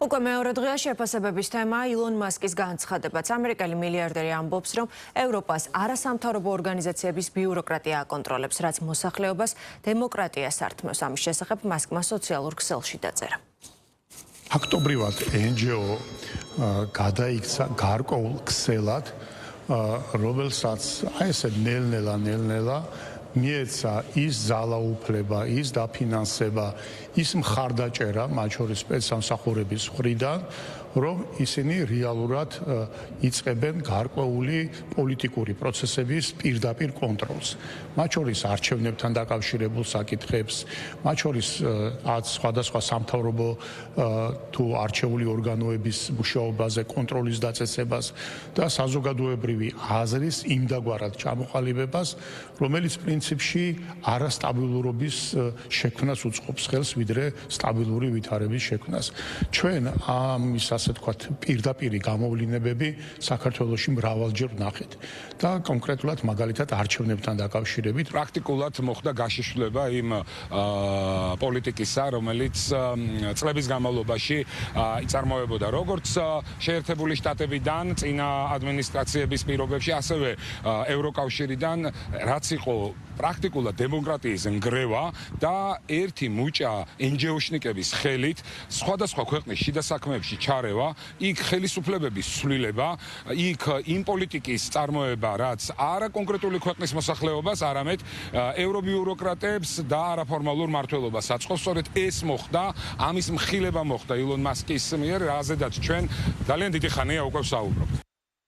უკვე მეორე დღეა შეფასებების თემა ილონ მასკის განცხადებაც. ამერიკელი მილიარდერი ამბობს, რომ ევროპას არასამთავრობო ორგანიზაციების ბიუროკრატია აკონტროლებს, რაც მოსახლეობას დემოკრატიას ართმევს. ამის შესახებ მასკმა სოციალურ ქსელში დაწერა. ფაქტობრივად NGO გადაიქცა გარკვეულ ქსელად, რომელსაც აი ესე ნელ-ნელა მიეცა ის ძალაუფლება, ის დაფინანსება, ის მხარდაჭერა, მათ შორის სპეცსამსახურების მხრიდან, რომ ისინი რეალურად იწყებენ გარკვეული პოლიტიკური პროცესების პირდაპირ კონტროლს. მათ შორის არჩევნებთან დაკავშირებულ საკითხებს, მათ შორის სხვადასხვა სამთავრობო თუ არჩეული ორგანოების მუშაობაზე კონტროლის დაწესებას და საზოგადოებრივი აზრის იმდაგვარად ჩამოყალიბებას, რომელიც პრინციპში არასტაბილურობის შექმნას უწყობს ხელს, ვიდრე სტაბილური ვითარების შექმნას. ჩვენ ამის ასე თქვათ პირდაპირი გამოვლინებები საქართველოში მრავალჯერ ვნახეთ და კონკრეტულად მაგალითად არჩევნებთან დაკავშირებით პრაქტიკულად მოხდა გაშიშვლება იმ პოლიტიკისა, რომელიც წლების განმავლობაში იწარმოებოდა როგორც შეერთებული შტატებიდან წინა ადმინისტრაციების პირობებში, ასევე ევროკავშირიდან, რაც იყო პრაქტიკულად დემოკრატიის ნგრევა და ერთი მუჭა NGO-შნიკების ხელით სხვადასხვა ქვეყნის შიდა საქმეებში ჩარევა, იქ ხელისუფლებების ცვლილება, იქ იმ პოლიტიკის წარმოება, რაც არა კონკრეტული ქვეყნის მოსახლეობას, არამედ ევრობიუროკრატებს და არაფორმალურ მმართველობას აწყობს. სწორედ ეს მოხდა, ამის მხილება მოხდა ილონ მასკის მიერ, რაზედაც ჩვენ ძალიან დიდი ხანია უკვე ვსაუბრობთ.